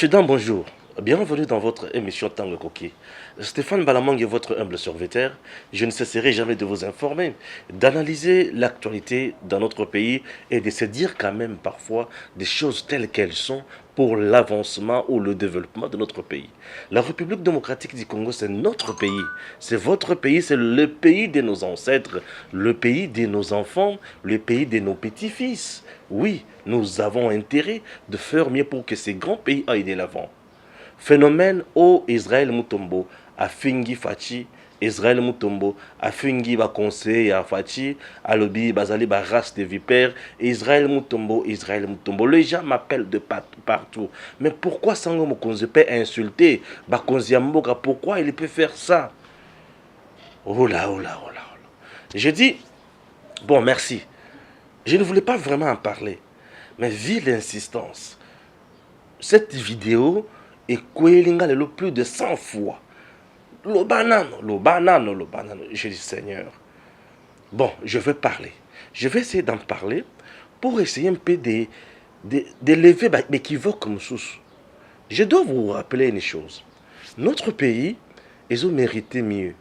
Monsieur Dan, bonjour. Bienvenue dans votre émission Tango Coquille. Stéphane Balamang est votre humble serviteur. Je ne cesserai jamais de vous informer, d'analyser l'actualité dans notre pays et de se dire quand même parfois des choses telles qu'elles sont pour l'avancement ou le développement de notre pays. La République démocratique du Congo, c'est notre pays. C'est votre pays, c'est le pays de nos ancêtres, le pays de nos enfants, le pays de nos petits-fils. Oui, nous avons intérêt de faire mieux pour que ces grands pays aillent de l'avant. Phénomène au Israël Mutombo, a Fingi Fachi, Israël Mutombo, a Fingi ba conseil à Fachi, à Lobi Bazali ba race de vipères, Israël Mutombo, Israël Mutombo. Les gens m'appellent de partout. Mais pourquoi Sango Mokonze peut insulter Bakonzi Mboka? Pourquoi il peut faire ça? Oh là, oh là, oh là, oh là. Je dis, bon, merci. Je ne voulais pas vraiment en parler. Mais vu l'insistance, cette vidéo est le plus de 100 fois. Le banane. Je dis, Seigneur, bon, je vais parler. Je vais essayer d'en parler pour essayer un peu de lever l'équivoque comme sous. Je dois vous rappeler une chose. Notre pays, ils ont mérité mieux.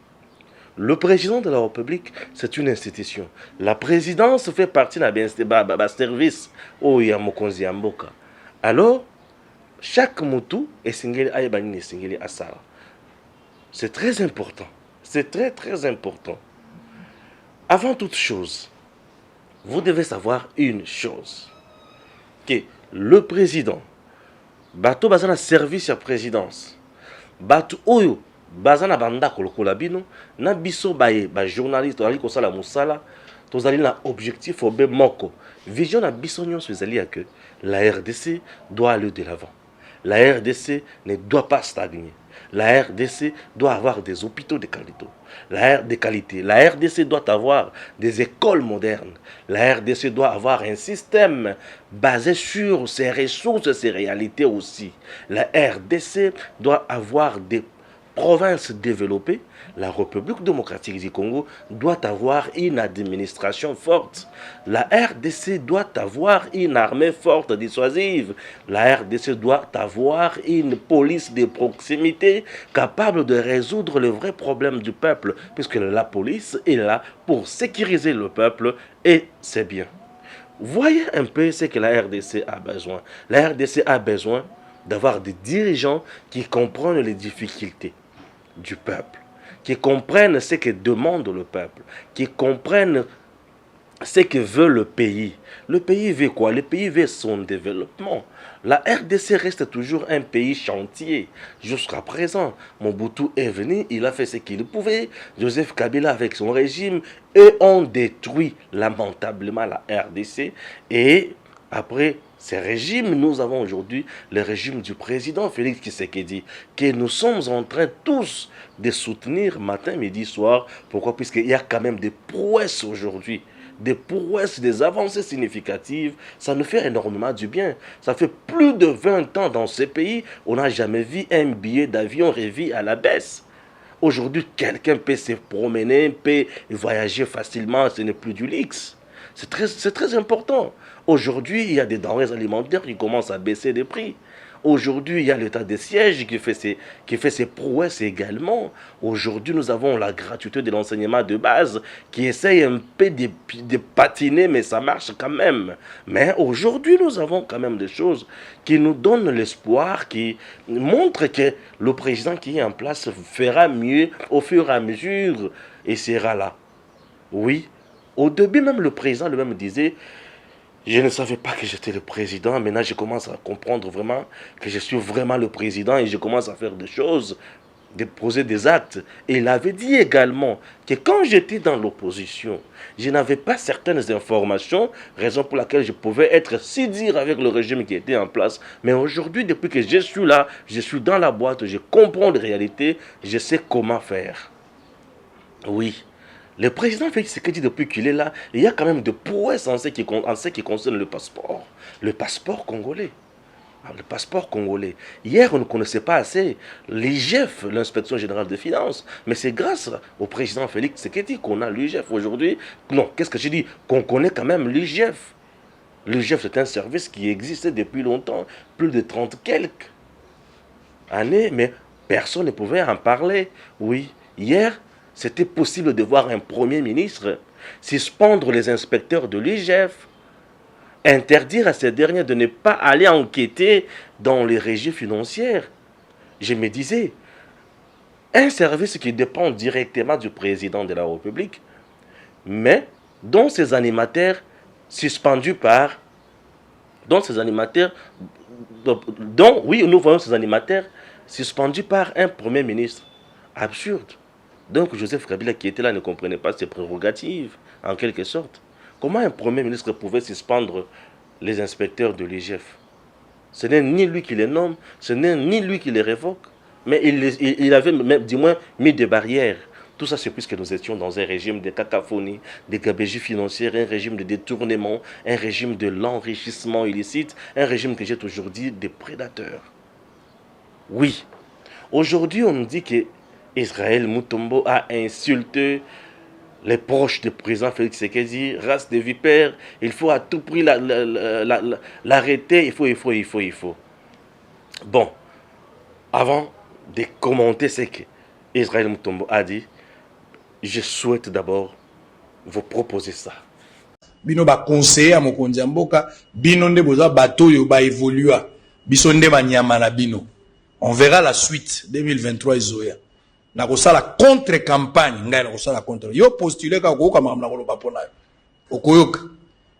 Le président de la République, c'est une institution. La présidence fait partie de service. Oh, il y a Mokonzi Mboka. Alors, chaque moutou est singeli aïbani est singeli asara. C'est très important. C'est très très important. Avant toute chose, vous devez savoir une chose. Que le président, bato bazana service à présidence, bato oyo bazana banda kolokola bino, na biso baye ba journaliste ali kosala musala, tozali na objectif obe moko. Vision na biso nyonso ezali que la RDC doit aller de l'avant. La RDC ne doit pas stagner. La RDC doit avoir des hôpitaux de qualité. La RDC doit avoir des écoles modernes. La RDC doit avoir un système basé sur ses ressources, ses réalités aussi. La RDC doit avoir des provinces développées. La République démocratique du Congo doit avoir une administration forte. La RDC doit avoir une armée forte, dissuasive. La RDC doit avoir une police de proximité capable de résoudre le vrai problème du peuple, puisque la police est là pour sécuriser le peuple et c'est bien. Voyez un peu ce que la RDC a besoin. La RDC a besoin d'avoir des dirigeants qui comprennent les difficultés du peuple, qui comprennent ce que demande le peuple, qui comprennent ce que veut le pays. Le pays veut quoi? Le pays veut son développement. La RDC reste toujours un pays chantier. Jusqu'à présent, Mobutu est venu, il a fait ce qu'il pouvait. Joseph Kabila avec son régime, eux ont détruit lamentablement la RDC. Et après ces régimes, nous avons aujourd'hui le régime du président Félix Tshisekedi, que nous sommes en train tous de soutenir matin, midi, soir. Pourquoi? Puisqu'il y a quand même des prouesses aujourd'hui. Des prouesses, des avancées significatives, ça nous fait énormément du bien. Ça fait plus de 20 ans dans ce pays, on n'a jamais vu un billet d'avion revu à la baisse. Aujourd'hui, quelqu'un peut se promener, peut voyager facilement, ce n'est plus du luxe. C'est très important. Aujourd'hui, il y a des denrées alimentaires qui commencent à baisser de prix. Aujourd'hui, il y a l'état des sièges qui fait ses prouesses également. Aujourd'hui, nous avons la gratuité de l'enseignement de base qui essaye un peu de patiner, mais ça marche quand même. Mais aujourd'hui, nous avons quand même des choses qui nous donnent l'espoir, qui montrent que le président qui est en place fera mieux au fur et à mesure et sera là. Oui, au début même, le président lui-même disait... Je ne savais pas que j'étais le président. Maintenant, je commence à comprendre vraiment que je suis vraiment le président et je commence à faire des choses, de poser des actes. Et il avait dit également que quand j'étais dans l'opposition, je n'avais pas certaines informations, raison pour laquelle je pouvais être si dire avec le régime qui était en place. Mais aujourd'hui, depuis que je suis là, je suis dans la boîte, je comprends les réalités, je sais comment faire. Oui. Le président Félix Tshisekedi, depuis qu'il est là, il y a quand même de prouesses en ce qui concerne le passeport. Le passeport congolais. Le passeport congolais. Hier, on ne connaissait pas assez l'IGF, l'inspection générale des finances. Mais c'est grâce au président Félix Tshisekedi qu'on a l'IGF aujourd'hui. Non, qu'est-ce que j'ai dit? Qu'on connaît quand même l'IGF. L'IGF, c'est un service qui existait depuis longtemps, plus de 30 quelques. années, mais personne ne pouvait en parler. Oui, hier, c'était possible de voir un Premier ministre suspendre les inspecteurs de l'IGF, interdire à ces derniers de ne pas aller enquêter dans les régies financières. Je me disais, un service qui dépend directement du président de la République, mais dont ces animateurs suspendus par... dont ces animateurs... dont, oui, nous voyons ces animateurs suspendus par un Premier ministre. Absurde. Donc Joseph Kabila qui était là ne comprenait pas ses prérogatives, en quelque sorte. Comment un Premier ministre pouvait suspendre les inspecteurs de l'IGF? Ce n'est ni lui qui les nomme, ce n'est ni lui qui les révoque. Mais il avait même, du moins, mis des barrières. Tout ça, c'est puisque nous étions dans un régime de cacophonie, de gabegie financière, un régime de détournement, un régime de l'enrichissement illicite, un régime que jette aujourd'hui des prédateurs. Oui, aujourd'hui, on nous dit que Israël Mutombo a insulté les proches du président Félix Tshisekedi, race de vipères, il faut à tout prix l'arrêter, il faut. Bon, avant de commenter ce que Israël Mutombo a dit, je souhaite d'abord vous proposer ça. Bino ba conseiller à mokonzi mboka, bino nde boza bato yo ba évolua, biso nde ba nyama na bino. On verra la suite 2023 izoya. Na kosala contre-campagne, ngai na kosala contre. Yo postulé ka ko kama na koloba pona yo. Okoyoka.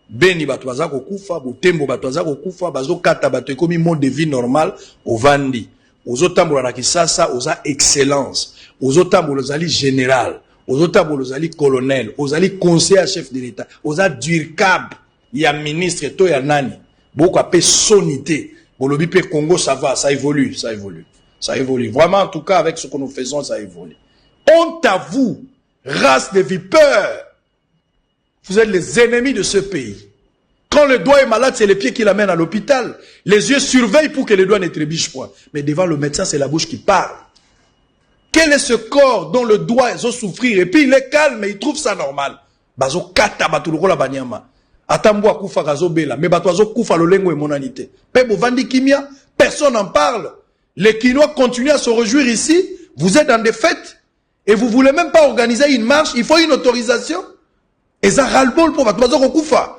Beni bato baza ko kufa, botembo bato baza ko kufa, bazo kata bato ekomi mode de vie normal au vandi. Ozo tambola na Kisasa, oza excellence. Ozo tambola zali général. Ozotambola ozali colonel, ozali conseiller chef de l'État, oza durcab, ya ministre to ya nani. Beaucoup appelé sonité. Bolobi pe Congo ça va, ça évolue, ça évolue. Ça évolue. Vraiment en tout cas avec ce que nous faisons, ça évolue. Honte à vous, race de vipeurs. Vous êtes les ennemis de ce pays. Quand le doigt est malade, c'est les pieds qui l'amènent à l'hôpital. Les yeux surveillent pour que les doigts ne trébuchent point. Mais devant le médecin, c'est la bouche qui parle. Quel est ce corps dont le doigt est souffrir et puis il est calme et il trouve ça normal? Bazo kata batuluko la banyama. Atambwa kufa gazo bela. Mais batoazo kufa lolengo et monanité. Pebo vandi kimia, personne n'en parle. Les Quinois continuent à se réjouir ici. Vous êtes dans des fêtes et vous voulez même pas organiser une marche. Il faut une autorisation. Et ça ras-le-bol pour batoazo kufa.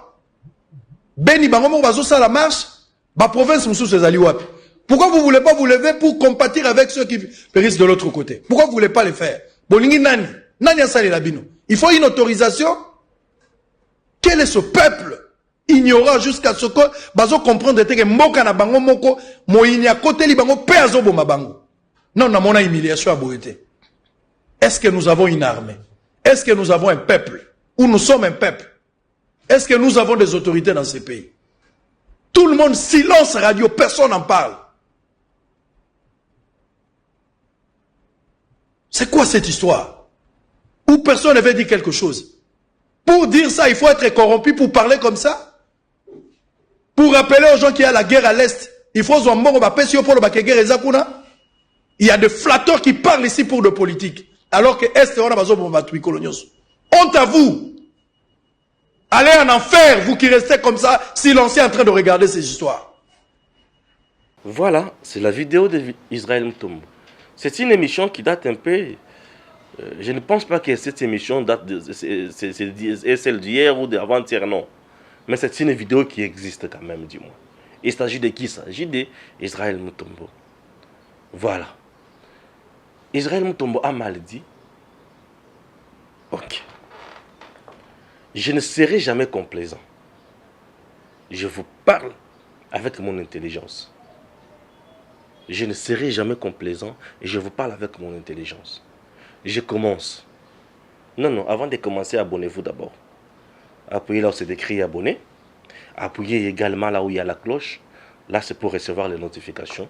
Beni bangomo bazo sa la marche. Ba province moussou se zali wapi. Pourquoi vous ne voulez pas vous lever pour compatir avec ceux qui périssent de l'autre côté? Pourquoi vous ne voulez pas le faire? Bolingi nani? Nani asali labino? Il faut une autorisation? Quel est ce peuple ignorant jusqu'à ce que bazo comprendre que moka na bango moko moyini a côté li bango pe azobo mabango? Non, na mona humiliation à boité. Est-ce que nous avons une armée? Est-ce que nous avons un peuple? Ou nous sommes un peuple? Est-ce que nous avons des autorités dans ces pays? Tout le monde silence radio, personne n'en parle. C'est quoi cette histoire? Où personne ne veut dire quelque chose. Pour dire ça, il faut être corrompu pour parler comme ça. Pour rappeler aux gens qu'il y a la guerre à l'Est, il faut il y a des flatteurs qui parlent ici pour de politique. Alors que Est, on a besoin de colonios. Honte à vous. Allez en enfer, vous qui restez comme ça, silencieux en train de regarder ces histoires. Voilà, c'est la vidéo d'Israël Mutombo. C'est une émission qui date un peu... je ne pense pas que cette émission date est celle d'hier ou d'avant-hier, non. Mais c'est une vidéo qui existe quand même, du moins. Il s'agit de qui? Il s'agit d'Israël Mutombo. Voilà. Israël Mutombo a mal dit. Ok. Je ne serai jamais complaisant. Je vous parle avec mon intelligence. Je ne serai jamais complaisant et je vous parle avec mon intelligence. Je commence. Non, avant de commencer, abonnez-vous d'abord. Appuyez là où c'est écrit abonner. Appuyez également là où il y a la cloche. Là, c'est pour recevoir les notifications.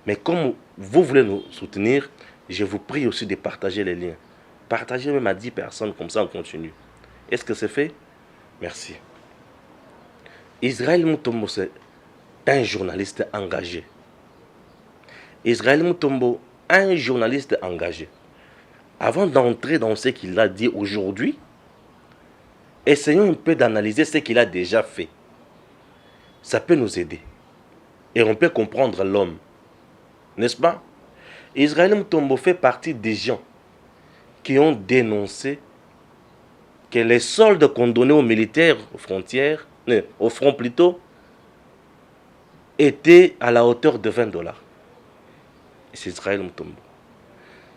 Mais comme vous voulez nous soutenir, je vous prie aussi de partager les liens. Partagez même à 10 personnes, comme ça on continue. Est-ce que c'est fait? Merci. Israël Mutombo, c'est un journaliste engagé. Israël Mutombo, un journaliste engagé. Avant d'entrer dans ce qu'il a dit aujourd'hui, essayons un peu d'analyser ce qu'il a déjà fait. Ça peut nous aider. Et on peut comprendre l'homme. N'est-ce pas? Israël Mutombo fait partie des gens qui ont dénoncé que les soldes qu'on donnait aux militaires aux frontières, au front plutôt, étaient à la hauteur de $20. C'est Israël Mutombo.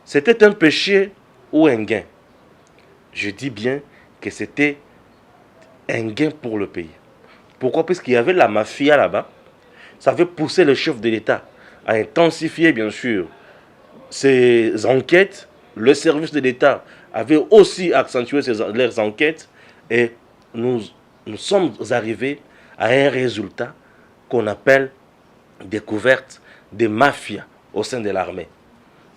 C'était un péché ou un gain. Je dis bien que c'était un gain pour le pays. Pourquoi? Parce qu'il y avait la mafia là-bas. Ça avait poussé le chef de l'État à intensifier, bien sûr, ses enquêtes. Le service de l'État avait aussi accentué leurs enquêtes. Et nous sommes arrivés à un résultat qu'on appelle découverte des mafias au sein de l'armée.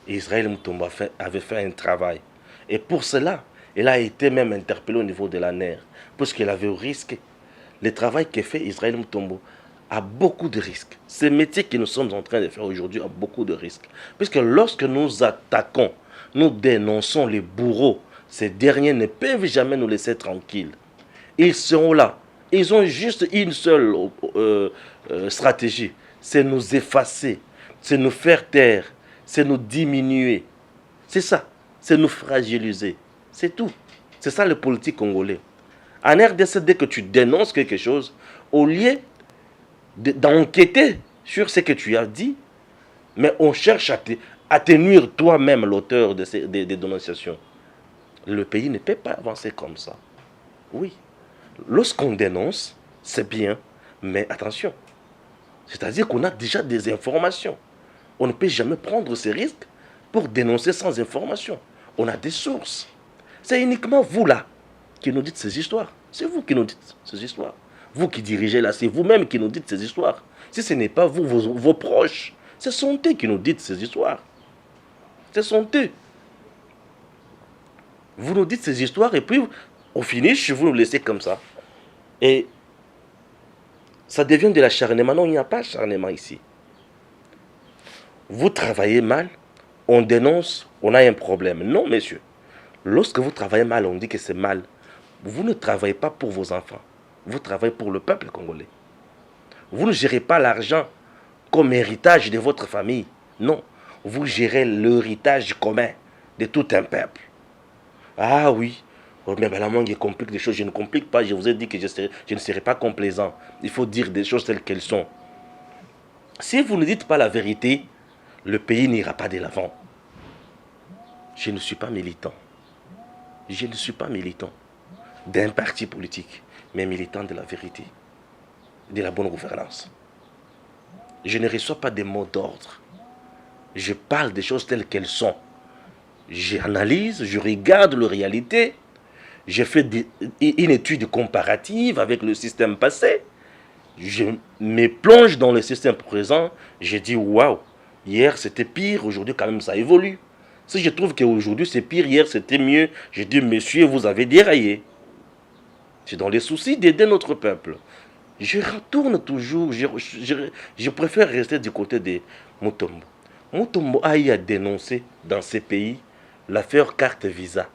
Israël Mutombo avait fait un travail. Et pour cela, il a été même interpellé au niveau de la NER, puisqu'il avait risqué. Le travail que fait Israël Mutombo a beaucoup de risques. Ce métier que nous sommes en train de faire aujourd'hui a beaucoup de risques. Puisque lorsque nous attaquons, nous dénonçons les bourreaux, ces derniers ne peuvent jamais nous laisser tranquilles. Ils seront là. Ils ont juste une seule stratégie, c'est nous effacer, c'est nous faire taire, c'est nous diminuer. C'est ça, c'est nous fragiliser. C'est tout. C'est ça le politique congolais. En RDC, dès que tu dénonces quelque chose, au lieu d'enquêter sur ce que tu as dit, mais on cherche à te nuire toi-même l'auteur des dénonciations. Le pays ne peut pas avancer comme ça. Oui. Lorsqu'on dénonce, c'est bien, mais attention. C'est-à-dire qu'on a déjà des informations. On ne peut jamais prendre ces risques pour dénoncer sans information. On a des sources. C'est uniquement vous là qui nous dites ces histoires. C'est vous qui nous dites ces histoires. Vous qui dirigez là, c'est vous-même qui nous dites ces histoires. Si ce n'est pas vous, vos proches, ce sont eux qui nous dites ces histoires. Ce sont eux. Vous nous dites ces histoires et puis au finish, vous nous laissez comme ça. Et ça devient de l'acharnement. Non, il n'y a pas d'acharnement ici. Vous travaillez mal, on dénonce, on a un problème. Non, messieurs. Lorsque vous travaillez mal, on dit que c'est mal. Vous ne travaillez pas pour vos enfants. Vous travaillez pour le peuple congolais. Vous ne gérez pas l'argent comme héritage de votre famille. Non. Vous gérez l'héritage commun de tout un peuple. Ah oui. Oh, mais la langue complique des choses. Je ne complique pas. Je vous ai dit que je ne serai pas complaisant. Il faut dire des choses telles qu'elles sont. Si vous ne dites pas la vérité, le pays n'ira pas de l'avant. Je ne suis pas militant. Je ne suis pas militant d'un parti politique, mais militant de la vérité, de la bonne gouvernance. Je ne reçois pas des mots d'ordre. Je parle des choses telles qu'elles sont. J'analyse, je regarde la réalité. Je fais une étude comparative avec le système passé. Je me plonge dans le système présent. Je dis waouh, hier c'était pire, aujourd'hui quand même ça évolue. Si je trouve qu'aujourd'hui c'est pire, hier c'était mieux, je dis monsieur, vous avez déraillé. C'est dans les soucis d'aider notre peuple. Je retourne toujours, je préfère rester du côté de Mutombo. Mutombo a eu à dénoncer dans ces pays l'affaire carte visa.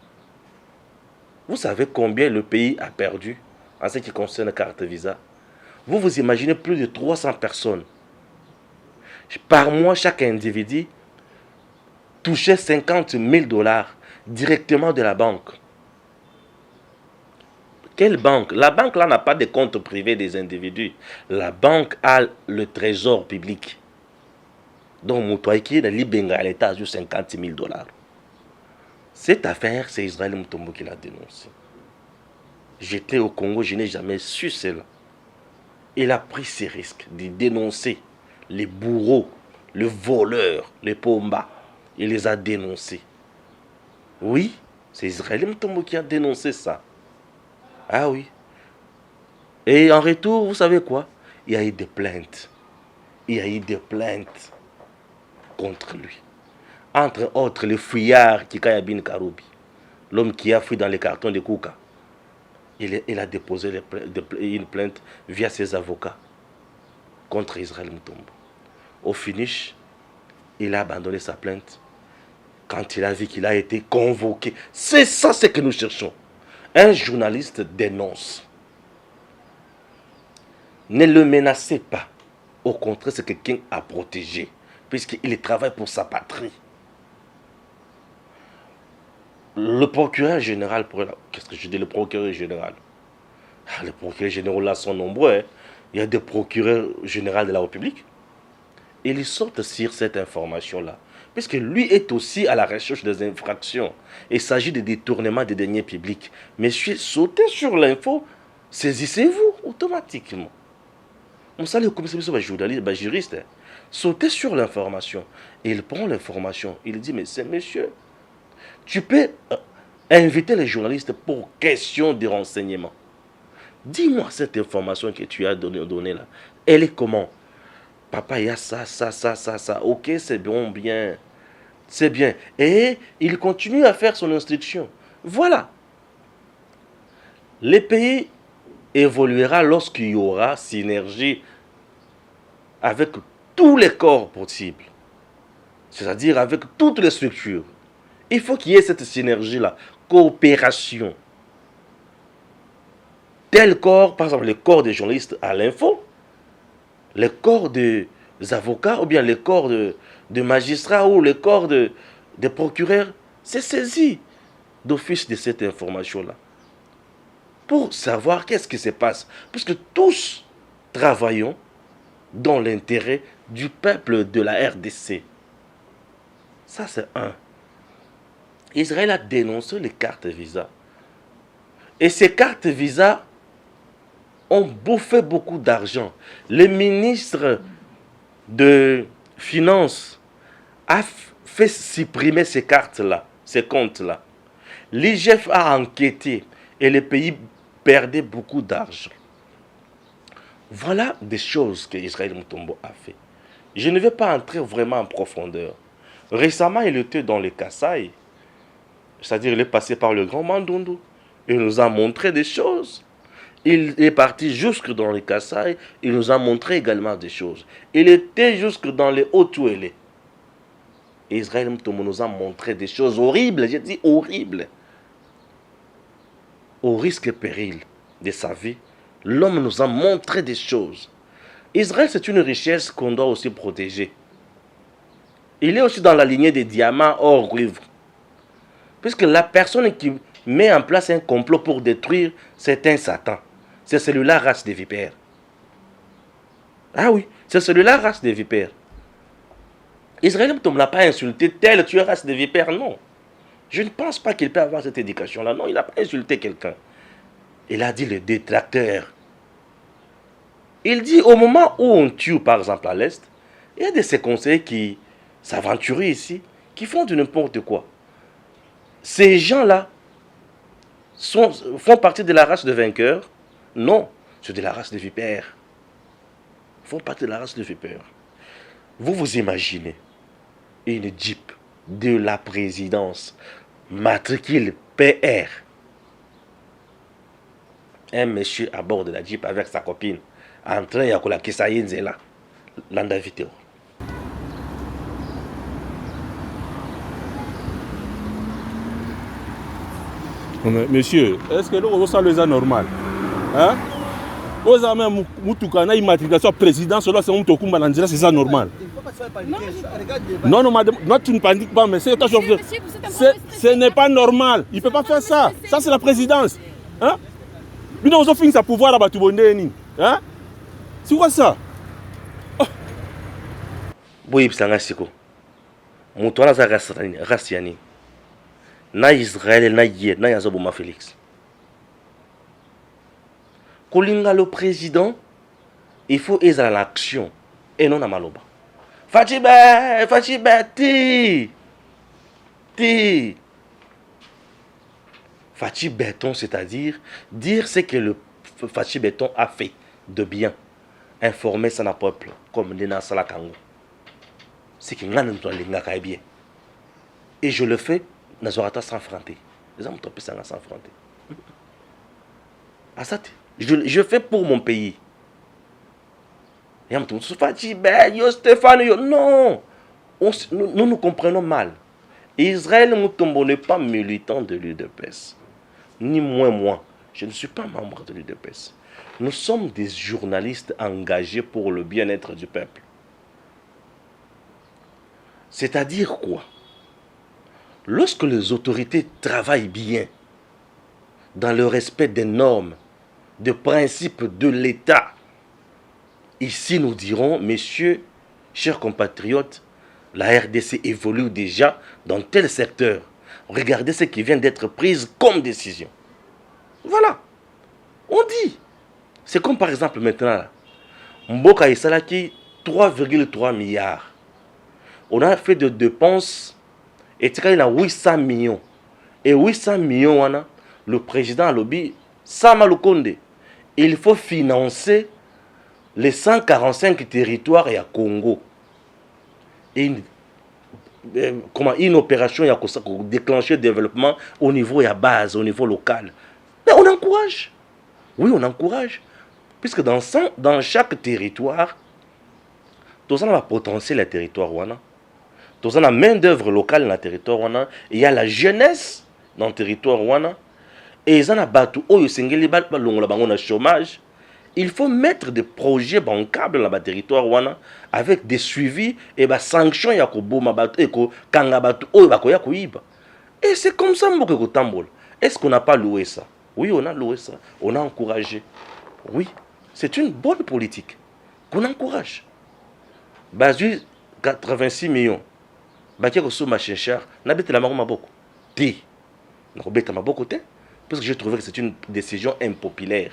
Vous savez combien le pays a perdu en ce qui concerne la carte visa? Vous vous imaginez plus de 300 personnes. Par mois, chaque individu touchait $50 000 directement de la banque. Quelle banque? La banque là n'a pas de compte privé des individus. La banque a le trésor public. Donc, Moutouaïki, le Libenga à l'État a eu $50 000. Cette affaire, c'est Israël Mutombo qui l'a dénoncé. J'étais au Congo, je n'ai jamais su cela. Il a pris ses risques de dénoncer les bourreaux, les voleurs, les pombas. Il les a dénoncés. Oui, c'est Israël Mutombo qui a dénoncé ça. Ah oui. Et en retour, vous savez quoi? Il y a eu des plaintes. Il y a eu des plaintes contre lui. Entre autres, le fuyard Kikayabin Karoubi, l'homme qui a fui dans les cartons de Kouka. Il a déposé une plainte via ses avocats contre Israël Mutombo. Au finish, il a abandonné sa plainte quand il a vu qu'il a été convoqué. C'est ça ce que nous cherchons. Un journaliste dénonce. Ne le menacez pas. Au contraire, c'est quelqu'un à protéger, puisqu'il travaille pour sa patrie. le procureur général, qu'est-ce que je dis, le procureur général? Les procureurs généraux là sont nombreux, hein. Il y a des procureurs généraux de la République. Ils sortent sur cette information-là. Puisque lui est aussi à la recherche des infractions. Il s'agit de détournement des deniers publics. Monsieur, sautez sur l'info, saisissez-vous automatiquement. On sait le commissaire journaliste, juriste. Hein. Sautez sur l'information. Et il prend l'information. Il dit, mais c'est monsieur, tu peux inviter les journalistes pour question de renseignement. Dis-moi cette information que tu as donnée là. Elle est comment? Papa, il y a ça, ça, ça, ça, ça. Ok, c'est bon, bien. C'est bien. Et il continue à faire son instruction. Voilà. Le pays évoluera lorsqu'il y aura synergie avec tous les corps possibles. C'est-à-dire avec toutes les structures. Il faut qu'il y ait cette synergie-là. Coopération. Tel corps, par exemple, le corps des journalistes à l'info, les corps des avocats ou bien les corps de magistrats ou les corps des procureurs, c'est saisi d'office de cette information-là. Pour savoir qu'est-ce qui se passe. Puisque tous travaillons dans l'intérêt du peuple de la RDC. Ça, c'est un. Israël a dénoncé les cartes Visa. Et ces cartes Visa ont bouffé beaucoup d'argent. Le ministre de Finances a fait supprimer ces cartes-là, ces comptes-là. L'IGF a enquêté et le pays perdait beaucoup d'argent. Voilà des choses que Israël Mutombo a fait. Je ne vais pas entrer vraiment en profondeur. Récemment, il était dans le Kasaï, c'est-à-dire il est passé par le Grand Mandundu. Il nous a montré des choses. Il est parti jusque dans le Kasaï, il nous a montré également des choses. Il était jusque dans les Hauts-Touélé. Israël Mutombo nous a montré des choses horribles, j'ai dit horribles. Au risque et péril de sa vie, l'homme nous a montré des choses. Israël, c'est une richesse qu'on doit aussi protéger. Il est aussi dans la lignée des diamants hors cuivre. Puisque la personne qui met en place un complot pour détruire, c'est un Satan. C'est celui-là, race des vipères. Ah oui, c'est celui-là, race des vipères. Israël ne l'a pas insulté tel tu es race des vipères, non. Je ne pense pas qu'il peut avoir cette éducation-là. Non, il n'a pas insulté quelqu'un. Il a dit le détracteur. Il dit au moment où on tue, par exemple, à l'Est, il y a de ces conseillers qui s'aventurent ici, qui font de n'importe quoi. Ces gens-là font partie de la race de vainqueurs? Non, c'est de la race de vipères. Ils font partie de la race de vipères. Vous vous imaginez une Jeep de la présidence, matricule PR. Un monsieur à bord de la Jeep avec sa copine, en train de la Kisaïnzela, l'anda vidéo. Monsieur, est-ce que nous sommes les normal? Hein? Vous avez même une matriculation président, cela c'est c'est ça normal. Non, non, madame, non, tu ne paniques pas, mais c'est ce n'est pas normal. Il ne peut pas faire ça. Ça, c'est la présidence. Hein? Nous avons fini sa pouvoir à Batubondeni. Hein? C'est quoi ça? Oui, c'est un asiko. Moutouana za Rassiani. Na Israël, na Yé, na Yazoboma Félix. Kolinga le président, il faut être à l'action et non à Maloba. Fatibé, ti. Fatih Béton, c'est-à-dire dire ce que le Fatih Béton a fait de bien, informer son peuple comme Nena Salakango. C'est que nous avons bien. Et je le fais, nous avons s'enfronter. Les hommes sont s'enfronter. Je fais pour mon pays. Non, nous nous comprenons mal. Israël Mutombo n'est pas militant de l'UDPS. Ni moi. Je ne suis pas membre de l'UDPS. Nous sommes des journalistes engagés pour le bien-être du peuple. C'est-à-dire quoi? Lorsque les autorités travaillent bien, dans le respect des normes, des principes de l'État, ici nous dirons, messieurs, chers compatriotes, la RDC évolue déjà dans tel secteur. Regardez ce qui vient d'être pris comme décision. Voilà. On dit. C'est comme par exemple maintenant, Mboka Isalaki, 3,3 milliards. On a fait de dépenses, et il a 800 millions. Et 800 millions, le président a lobby, Sama Lukonde. Il faut financer les 145 territoires et à Congo. Et une opération il y a déclencher le développement au niveau à base, au niveau local. Mais on encourage. Oui, on encourage. Puisque dans chaque territoire, tous on a potentiel le territoire wana. Tous on a main d'œuvre locale dans le territoire wana. Il y a la jeunesse dans le territoire wana. Et ils en a battu au sengeli balongola chômage. Il faut mettre des projets bancables dans le territoire wana avec des suivis et des sanctions ya ko boma batu et ko kanga batu o ba ko ya ko iba. Et c'est comme ça mboka ko tambola. Est-ce qu'on n'a pas loué ça? Oui, on a loué ça. On a encouragé. Oui, c'est une bonne politique qu'on encourage. Basu 86 millions. Bakia ko so machin cher, na bete la maroma beaucoup. Ti. Na ko beta maboko te parce que j'ai trouvé que c'est une décision impopulaire.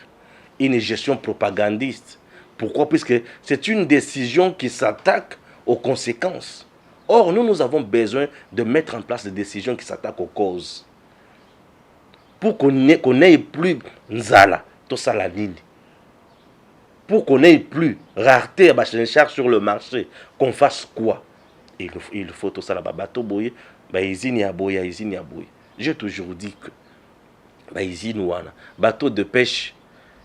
Une gestion propagandiste. Pourquoi? Puisque c'est une décision qui s'attaque aux conséquences. Or, nous avons besoin de mettre en place des décisions qui s'attaquent aux causes. Pour qu'on n'ait plus Nzala, tout ça la ligne. Pour qu'on n'ait plus rareté à sur le marché, qu'on fasse quoi? Il faut tout ça là-bas. Bateau boye, izini ya boye, izini ya boye. J'ai toujours dit que izini wana, bateau de pêche,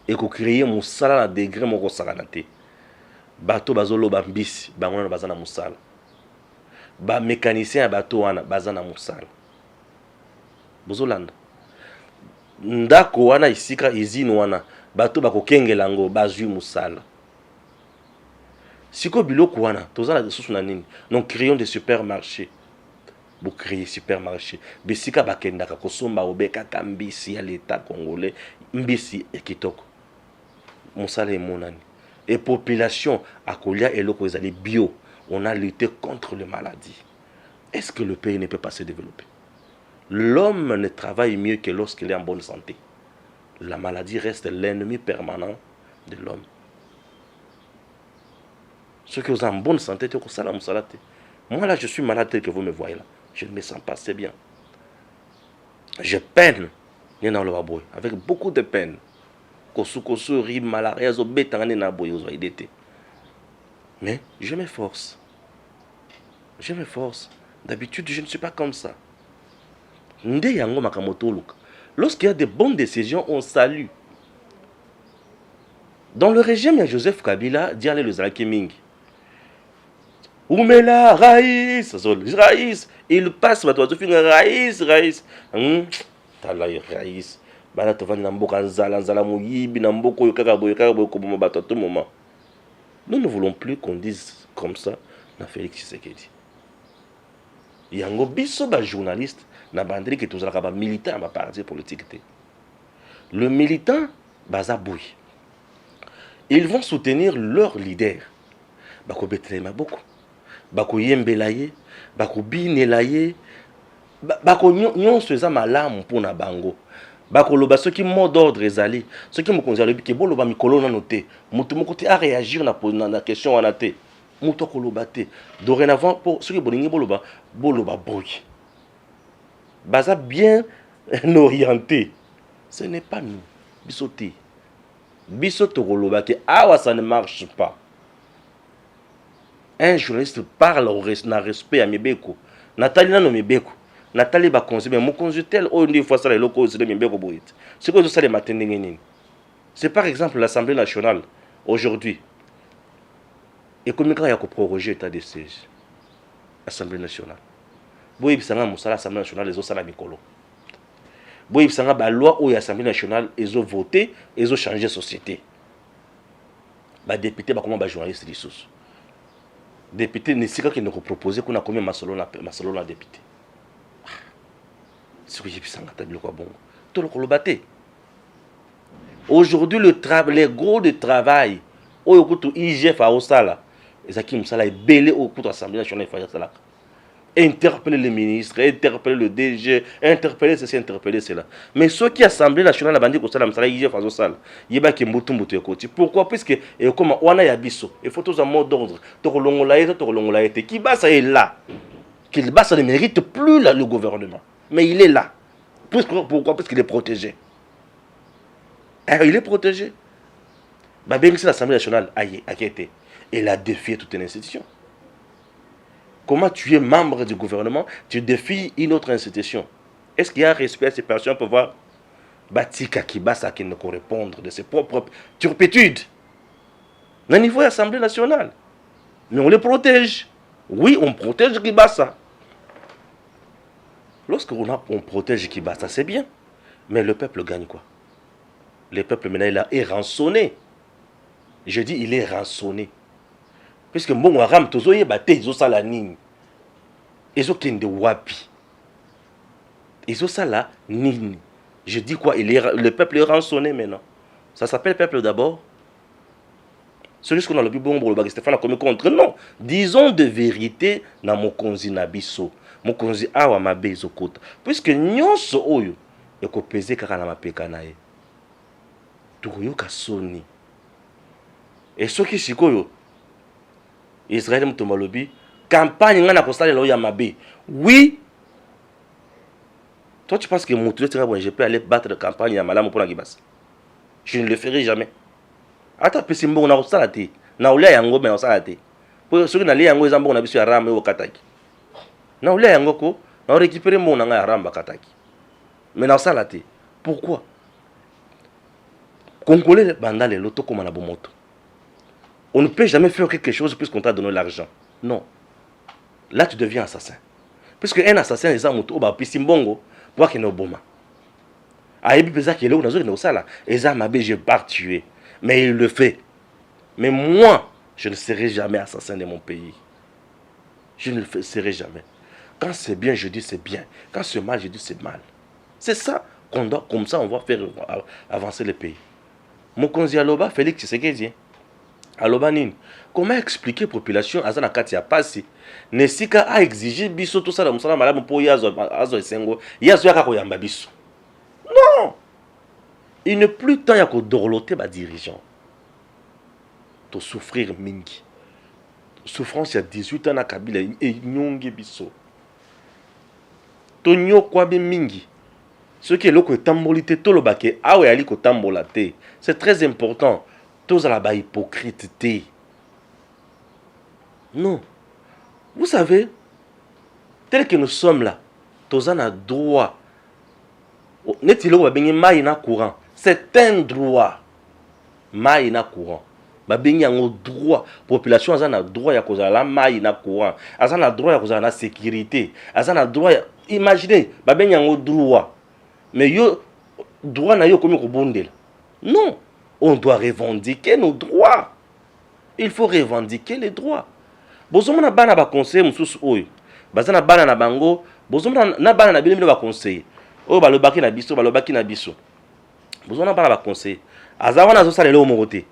et qu'on crée moussala à degré mon salanate. Bateau bazolo bambisi, bangona bazana moussala. Ba mécanicien à bateau wana bazana moussala. Bozolanda. Ndako wana isika izini wana, bateau bako kengelango bazui moussala. Siko biloko wana, tozana de sous na nini. Nous créons des supermarchés. Vous créez supermarché. Bisika bakendaka kosomba obeka kambisi ya l'État congolais, mbisi ekitoko. Moussala et monani. Et population à Kolia et loko ezali bio, on a lutté contre les maladies. Est-ce que le pays ne peut pas se développer? L'homme ne travaille mieux que lorsqu'il est en bonne santé. La maladie reste l'ennemi permanent de l'homme. Ceux qui sont en bonne santé, moi là je suis malade tel que vous me voyez là. Je ne me sens pas assez bien. Je peine avec beaucoup de peine. Mais je m'efforce. Je m'efforce. D'habitude, je ne suis pas comme ça. Lorsqu'il y a de bonnes décisions, on salue. Dans le régime, il y a Joseph Kabila, dit le Zalaki Mingi. Oumela, Raïs, Raïs, il passe, Raïs, Raïs. Tala Raïs. Bala to vanda mboka nzala muyibi na mboko yokaka boyokaka boyokoma bato à tout moment. Nous ne voulons plus qu'on dise comme ça na Félix Tshisekedi. Yango biso ba journaliste na bandeli que tozalaka ba militant ba parti politique te. Le militant baza boui. Ils vont soutenir leur leader. Bako betlema boko. Bako yembelaye, bako binelaye, bako nyonso eza malamu mpona bango. Bakoloba ceux qui mot d'ordre ezali, ceux qui me konzala bi ke boloba mikolo na noté, mutu moko te a réagir na question wana te. Mutu koloba te. Dorénavant pour ceux qui bolingi boloba boy. Baza bien orienté. Ce n'est pas nous. Bisoté. Bisoto koloba ke awa ça ne marche pas. Un journaliste parle au respect à Mibeko. Nathalie na no Mibeko. Nathalie ba conseiller mon consultel au une fois ça les locaux de Mibeko boit. C'est quoi ça les matins nini. C'est par exemple l'Assemblée nationale aujourd'hui. Et comme quand il y a ko proroger état de siège. Assemblée nationale. Boy bisanga musala Assemblée nationale les osala mikolo. Boy bisanga ba loi au Assemblée nationale ils ont voté, ils ont changé société. Ba député ba comment ba journaliste les sous. Député ne sait pas qu'il nous proposé qu'on a combien masolo na député. Aujourd'hui, les gros de travail, au IGF à Osala, et ça qui me est belé au cours de l'Assemblée nationale. Interpeller les ministres, interpeller le DG, interpeller ceci, interpeller cela. Mais ceux qui Assemblée nationale, la bandit, IGF à Osala, il y a qui moutou moutou côté. Pourquoi? Puisque, comme on a yabiso, il faut tous un mot d'ordre. Qui basa est là. Qu'il basa ne mérite plus là, le gouvernement. Mais il est là. Pourquoi? Parce qu'il est protégé. Il est protégé. Bien que l'Assemblée nationale a été, elle a défié toute une institution. Comment tu es membre du gouvernement, tu défies une autre institution? Est-ce qu'il y a un respect à ces personnes pour voir Batika Kibasa qui ne correspondre de ses propres turpitudes? Au niveau de l'Assemblée nationale. Mais on les protège. Oui, on protège Kibasa. Lorsqu'on protège Kibasa, c'est bien. Mais le peuple gagne quoi? Le peuple maintenant est rançonné. Je dis il est rançonné. Puisque bon Aram tozoye bate izo sala nini. Izo kende wapi. Izo sala nini. Je dis quoi? Le peuple est rançonné maintenant. Ça s'appelle peuple d'abord. Celui qu'on a le plus bon pour le Stéphane a commis contre. Non. Disons de vérité dans mon konzi nabiso. Mon konzi awa mabe izo kota. Puisque nyonso oyo eko peze kaka na mapeka na ye. Tukoyo kasoni. Et ce qui sikoyo Israël Mtomalobi, campagne ngana kosala lo ya mabe. Oui. Toi tu penses que mon tour bon, je peux aller battre la campagne ya malamu pour la Gibas? Je ne le ferai jamais. Ata pesi mbongo na kosala te. Na olia yango mais osala te. Pour ceux qui na lia yango ezambo na biso ya rame o kataki. Na olia yango ko na récupérer mon nga ya ramba kataki. Mais na osala te. Pourquoi? Congolais banda le loto comme na bomoto. On ne peut jamais faire quelque chose puisqu'on t'a donné l'argent. Non. Là, tu deviens assassin. Puisque un assassin, les gens ont pris Simbongo pour qu'il ne boma. Aïbi Pesa qui est là, on a dit ça. Et ça m'a dit, je pars tuer. Mais il le fait. Mais moi, je ne serai jamais assassin de mon pays. Je ne le serai jamais. Quand c'est bien, je dis c'est bien. Quand c'est mal, je dis c'est mal. C'est ça qu'on doit, comme ça, on va faire avancer le pays. Mokonzi Aloba, Félix Tshisekedi. Alobanine, comment expliquer population azana kati ya pasi nesika a exiger biso tout ça la musala malamu po yazo esengo yazo yaka ko yamba biso? Non, il n'est plus temps ya ko dorloter ba dirigeant to souffrir mingi souffrance ya 18 ans na Kabila e nyonge biso to nyokwa be mingi ce qui est loko tambolité to lobake awe ali ko tambola te. C'est très important. Tous à la bas hypocrite. Non. Vous savez, tel que nous sommes là, tous on a droit. Courant. C'est un droit. Maïna courant. Babingi un droit. Population a droit à cause de la maïna courant. A droit à cause de la sécurité. A droit. Imaginez, babingi un droit. Mais yo droit na yo comme ko bondel. Non. On doit revendiquer nos droits. Il faut revendiquer les droits. Bozomona bana ba conseiller mususu oyo. Bazana bana na bango, bozomona na bana na bino ba conseiller. Oyo ba lobaki na biso, ba lobaki na biso. Bozomona bana ba conseiller. Azawana zo salelo mo côté.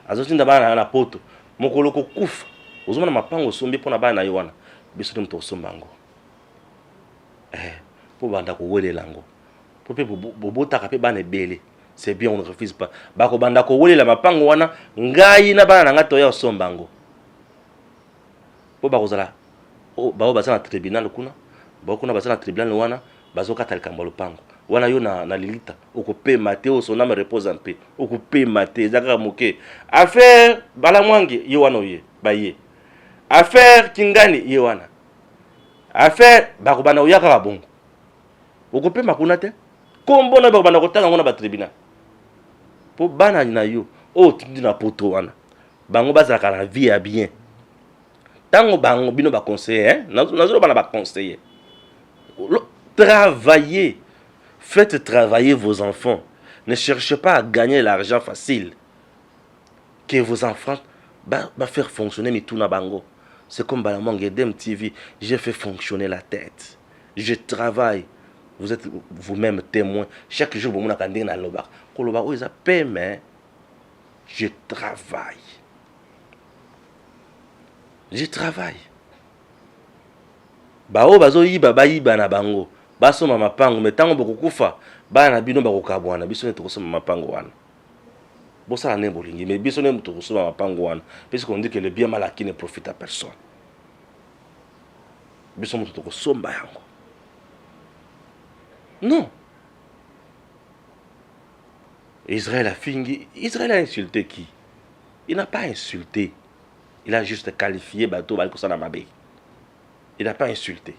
Azo tinda bana na poto. Mokolo ko kufa. Bozomona mapango sombi pona bana na yo wana. Biso de mto sombango. Po banda ko wele lango. Po pe bobota ka pe bana ebele. C'est bien, on ne refuse pas. Bako banda ko wele la mapango wana ngai na bana nga toya sombango. Po bako zala. O bao bazana tribunal kuna. Bao kuna bazana tribunal wana bazo kata likambo lupango. Wana yo na lilita okupe Mateo son âme repose en paix. Okupe Mateo zaka moke. Affaire bala mwangi ye wana oye baye. Affaire kingani ye wana. Affaire bako bana oyaka ka bongo. Okupe makuna te. Kombo na bako bana kotanga ngona ba tribunal. Po bana na yo o tindi na poto wana bango bazaka na vie ya bien tango bango bino ba conseiller nazo bana ba conseiller travaillez, faites travailler vos enfants, ne cherchez pas à gagner l'argent facile que vos enfants va faire fonctionner mais tout na bango. C'est comme Balamang Edem TV, j'ai fait fonctionner la tête, je travaille Vous êtes vous-même témoin. Chaque jour, vous avez un loba. Koloba, oh, ils paient, mais je travaille. Je travaille. Bao bazo yiba ba yiba na bango. Baso mama pango metango bokukufa. Ba na bino bakokabwana. Biso ne tokosoma mapango wana. Bosa la bolingi, mais biso ne tokosoma mapango wana. Puisqu'on dit que le bien mal acquis ne profite à personne. Biso ne tokosomba yango. Non. Israël a insulté qui? Il n'a pas insulté. Il a juste qualifié Bato Balkosana Mabé. Il n'a pas insulté.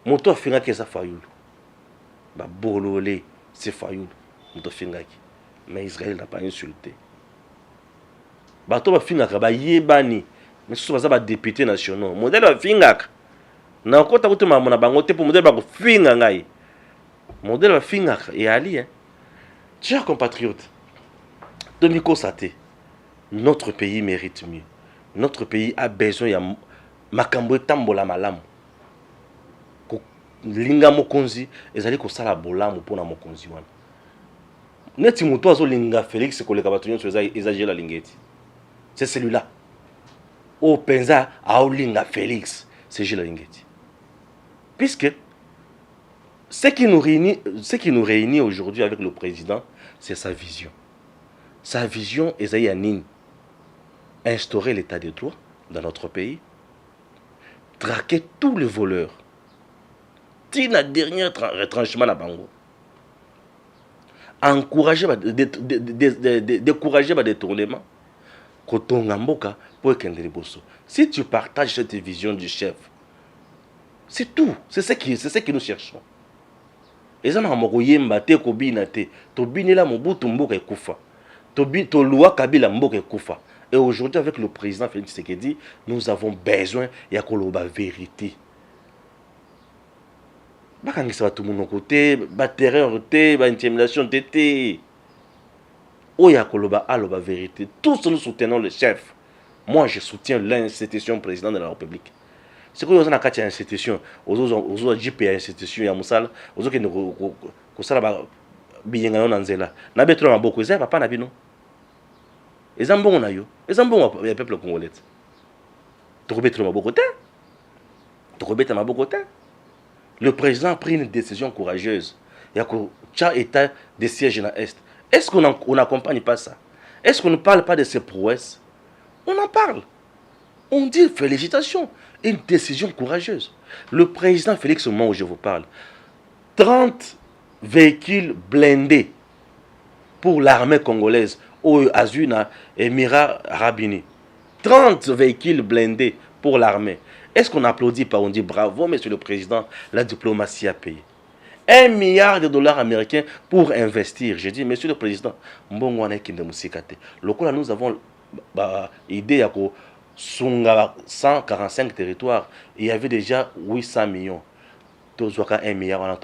Moto a fait ça fayoul. Ba bololé, c'est fayoul. Moto fingaki. Mais Israël n'a pas insulté. Bato ba fingaka ba yebani. Mais ce sont des députés nationaux. Modèle ba fingaka. Na kota kutu mamona bango te pour modèle ba finga ngai. Modèle ba fingaka et ali hein. Chers compatriotes, Domiko Saté, notre pays mérite mieux. Notre pays a besoin de makambo tambola malamu. Linga mokonzi ezali ko sala bolamu pona mokonzi wana. Neti muto azo linga Félix koleka batonyo so ezagela lingeti. C'est celui-là. O penza a linga Félix, c'est Gilles Lingeti. Puisque ce qui nous réunit aujourd'hui avec le président, c'est sa vision. Sa vision est instaurer l'état de droit dans notre pays, traquer tous les voleurs, la dernière retranchement à Bango, encourager, décourager le détournement, si tu partages cette vision du chef, c'est tout, c'est ce que nous cherchons. Et ça m'a mokoyemba te kobina te to binela mobutu mboka ekufa to loi kabila mboka ekufa. Et aujourd'hui avec le président Félix Tshisekedi, nous avons besoin ya koloba vérité. Bakangisa tout mon côté, ba terreur te, ba intimidation te. Oya koloba aloba vérité. Tous nous soutenons le chef. Moi je soutiens l'institution président de la République. C'est que nous avons une institution, nous avons une institution, nous avons une institution, nous avons une papa na bino. Ezambon na yo, ezambon ya peuple congolais. Tokobetela maboko te. Tokobetela maboko te. Le président a pris une décision courageuse. Il y a un état de siège dans l'Est. Est-ce qu'on n'accompagne pas ça? Est-ce qu'on ne parle pas de ces prouesses? On en parle. On dit félicitations. Une décision courageuse. Le président Félix, au moment où je vous parle, 30 véhicules blindés pour l'armée congolaise au Azuna Émirat Rabini. 30 véhicules blindés pour l'armée. Est-ce qu'on applaudit pas? On dit bravo, monsieur le président, la diplomatie a payé. 1 milliard de dollars américains pour investir. Je dis, monsieur le président, nous avons l'idée à 145 territoires, il y avait déjà 800 millions. Tozoka 1 milliard, on a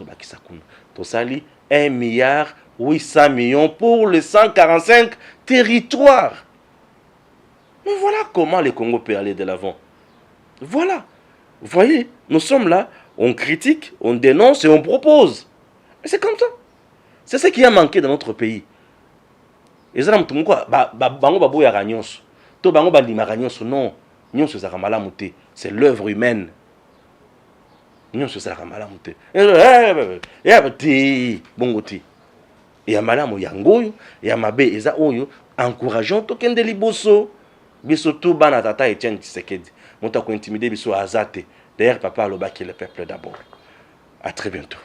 Tosali 1 milliard 800 millions pour les 145 territoires. Mais voilà comment le Congo peut aller de l'avant. Voilà. Vous voyez, nous sommes là, on critique, on dénonce et on propose. Mais c'est comme ça. C'est ce qui a manqué dans notre pays. Et ça, non, c'est l'œuvre humaine. Encourageons token de liboso. Biso tout bana tata Etienne Tshisekedi. Monta ko intimider biso azate. D'ailleurs papa aloba qui le peuple d'abord. À très bientôt.